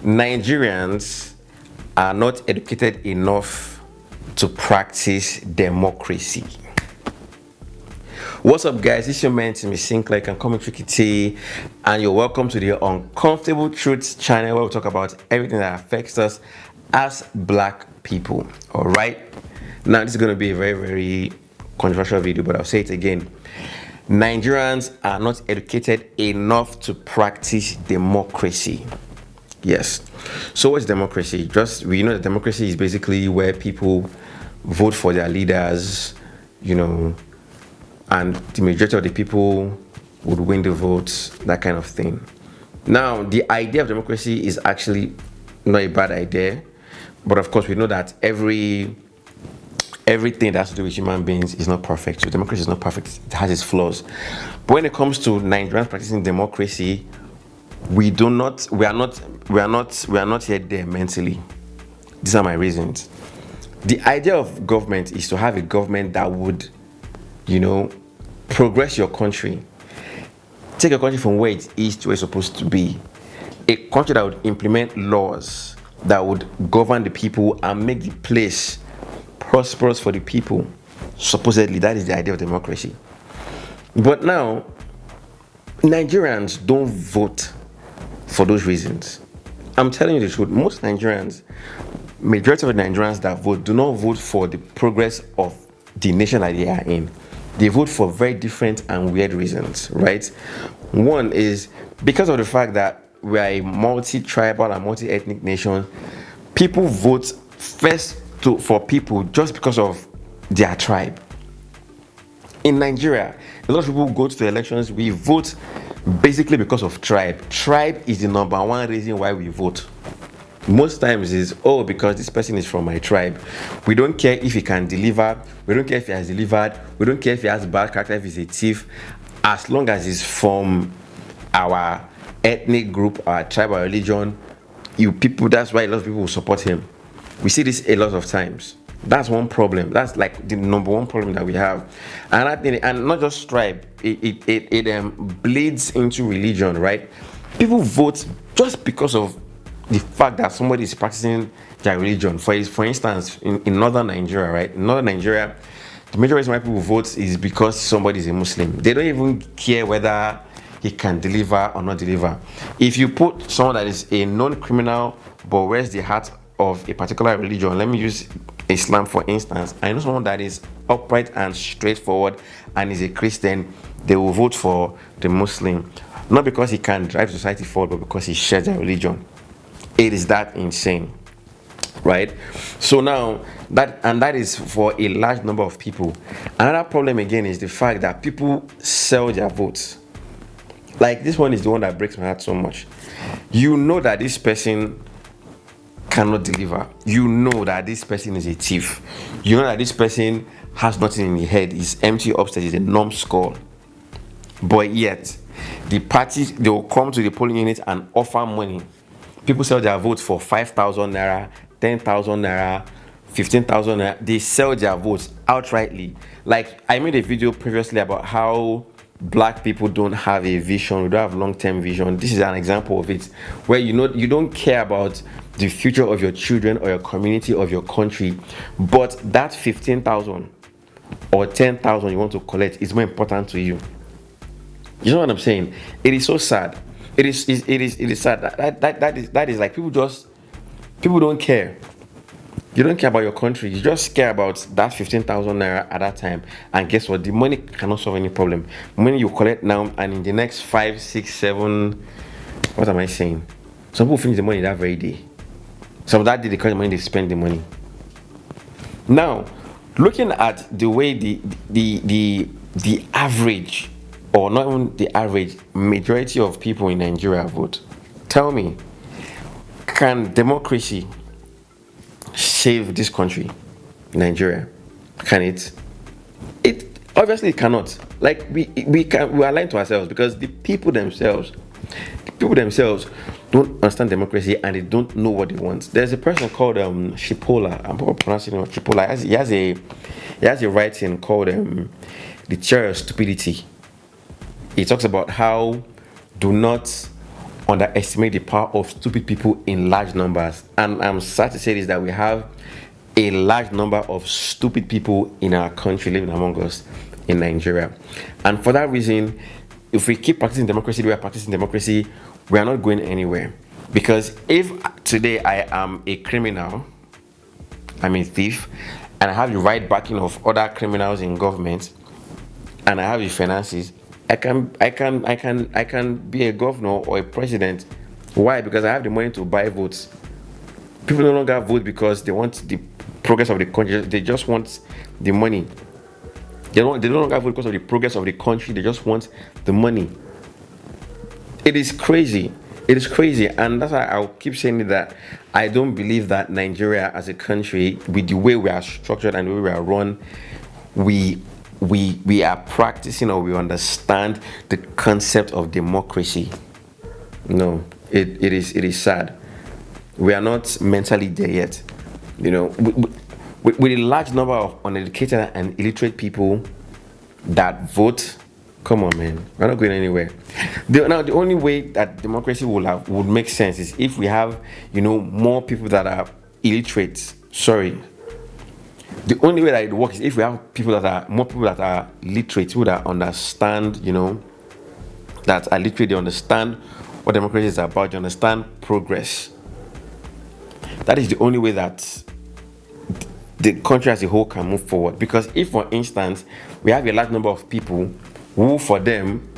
Nigerians are not educated enough to practice democracy. What's up, guys? It's your man Timmy Sinclair and Comic Tricky T, and you're welcome to the Uncomfortable Truths channel, where we talk about everything that affects us as black people. All right. Now, this is going to be a very, very controversial video, but I'll say it again. Nigerians are not educated enough to practice democracy. Yes. So what's democracy? We know that democracy is basically where people vote for their leaders, and the majority of the people would win the votes, that kind of thing. Now, the idea of democracy is actually not a bad idea, but of course we know that everything that has to do with human beings is not perfect. So democracy is not perfect; it has its flaws. But when it comes to Nigerians practicing democracy, we are not yet there mentally. These are my reasons. The idea of government is to have a government that would, progress your country. Take your country from where it is to where it's supposed to be. A country that would implement laws that would govern the people and make the place prosperous for the people. Supposedly, that is the idea of democracy. But now, Nigerians don't vote for those reasons. I'm telling you the truth. Majority of the Nigerians that vote do not vote for the progress of the nation that they are in. They vote for very different and weird reasons, right? One is because of the fact that we are a multi-tribal and multi-ethnic nation. People vote first for people just because of their tribe. In Nigeria, a lot of people go to the elections. We vote basically because of tribe. Tribe is the number one reason why we vote. Most times is, because this person is from my tribe. We don't care if he can deliver. We don't care if he has delivered. We don't care if he has bad character, if he's a thief. As long as he's from our ethnic group, our tribe, our religion, that's why a lot of people will support him. We see this a lot of times. That's one problem. That's like the number one problem that we have. And not just tribe, it bleeds into religion, right? People vote just because of the fact that somebody is practicing their religion. For instance, in northern Nigeria, right? In northern Nigeria, the major reason why people vote is because somebody is a Muslim. They don't even care whether he can deliver or not deliver. If you put someone that is a known criminal but wears the hat of a particular religion, let me use Islam for instance. I know someone that is upright and straightforward and is a Christian, they will vote for the Muslim, not because he can drive society forward, but because he shares their religion. It is that insane, right? So now that is for a large number of people. Another problem again is the fact that people sell their votes. Like, this one is the one that breaks my heart so much. You know that this person cannot deliver. You know that this person is a thief. You know that this person has nothing in the head. He's empty upstairs. He's a numbskull. But yet, the parties, they will come to the polling unit and offer money. People sell their votes for 5,000 naira, 10,000 naira, 15,000 naira. They sell their votes outrightly. Like, I made a video previously about how black people don't have a vision. We don't have long-term vision. This is an example of it, where you don't care about the future of your children or your community, of your country, but that 15,000 or 10,000 you want to collect is more important to you. You know what I'm saying? It is so sad. It is sad. That is like people don't care. You don't care about your country. You just care about that 15,000 naira at that time. And guess what? The money cannot solve any problem. Money you collect now, and in the next 5, 6, 7, what am I saying? Some people finish the money that very day. Some that day they collect the money, they spend the money. Now, looking at the way the average, or not even the average, majority of people in Nigeria vote, tell me, can democracy save this country, Nigeria? Can it? It obviously cannot. Like, we are lying to ourselves, because the people themselves don't understand democracy, and they don't know what they want. There's a person called Shipola. I'm probably pronouncing it Shipola. He has a writing called The Chair of Stupidity. He talks about how do not underestimate the power of stupid people in large numbers. And I'm sad to say this, that we have a large number of stupid people in our country living among us in Nigeria. And for that reason, if we keep practicing democracy the way we're practicing democracy, we are not going anywhere. Because if today I am a criminal, I'm a thief, and I have the right backing of other criminals in government, and I have the finances, I can be a governor or a president. Why? Because I have the money to buy votes. People no longer vote because they want the progress of the country. They just want the money. They no longer vote because of the progress of the country. They just want the money. It is crazy. It is crazy, and that's why I'll keep saying that I don't believe that Nigeria as a country, with the way we are structured and the way we are run, we are practicing or we understand the concept of democracy. No, it is sad. We are not mentally there yet. You know, with a large number of uneducated and illiterate people that vote, come on, man, we're not going anywhere. Now, the only way that democracy would make sense is if we have, more people that are illiterate. Sorry. The only way that it works is if we have more people that are literate, people that understand, that are literate, they understand what democracy is about, they understand progress. That is the only way that the country as a whole can move forward. Because if, for instance, we have a large number of people who, for them,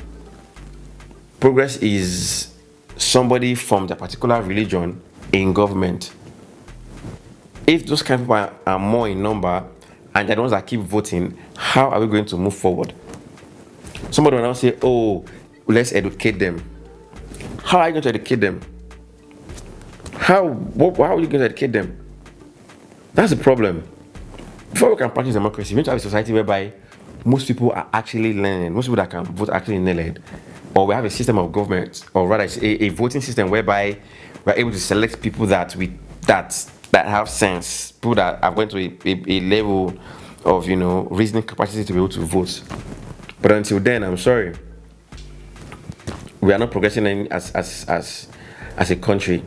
progress is somebody from the particular religion in government. If those kind of people are more in number and they're the ones that keep voting, how are we going to move forward? Somebody will now say, oh, let's educate them. How are you going to educate them? How are you going to educate them? That's the problem. Before we can practice democracy, we need to have a society whereby most people are actually learning. Most people that can vote are actually learned. Or we have a system of government, or rather a voting system whereby we're able to select people that have sense, people that are going to a level of reasoning capacity to be able to vote. But until then, I'm sorry, we are not progressing as a country.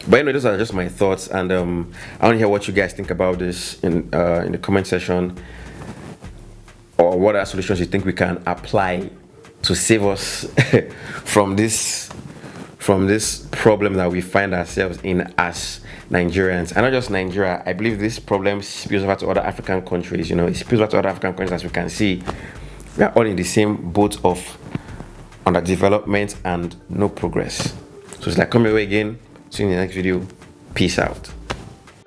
But those are just my thoughts, and I want to hear what you guys think about this in the comment section, or what are solutions you think we can apply to save us from this problem that we find ourselves in as Nigerians. And not just Nigeria, I believe this problem spills over to other African countries. It spills over to other African countries. As we can see, we are all in the same boat of underdevelopment and no progress. So it's like, come your way again. See you in the next video. Peace out.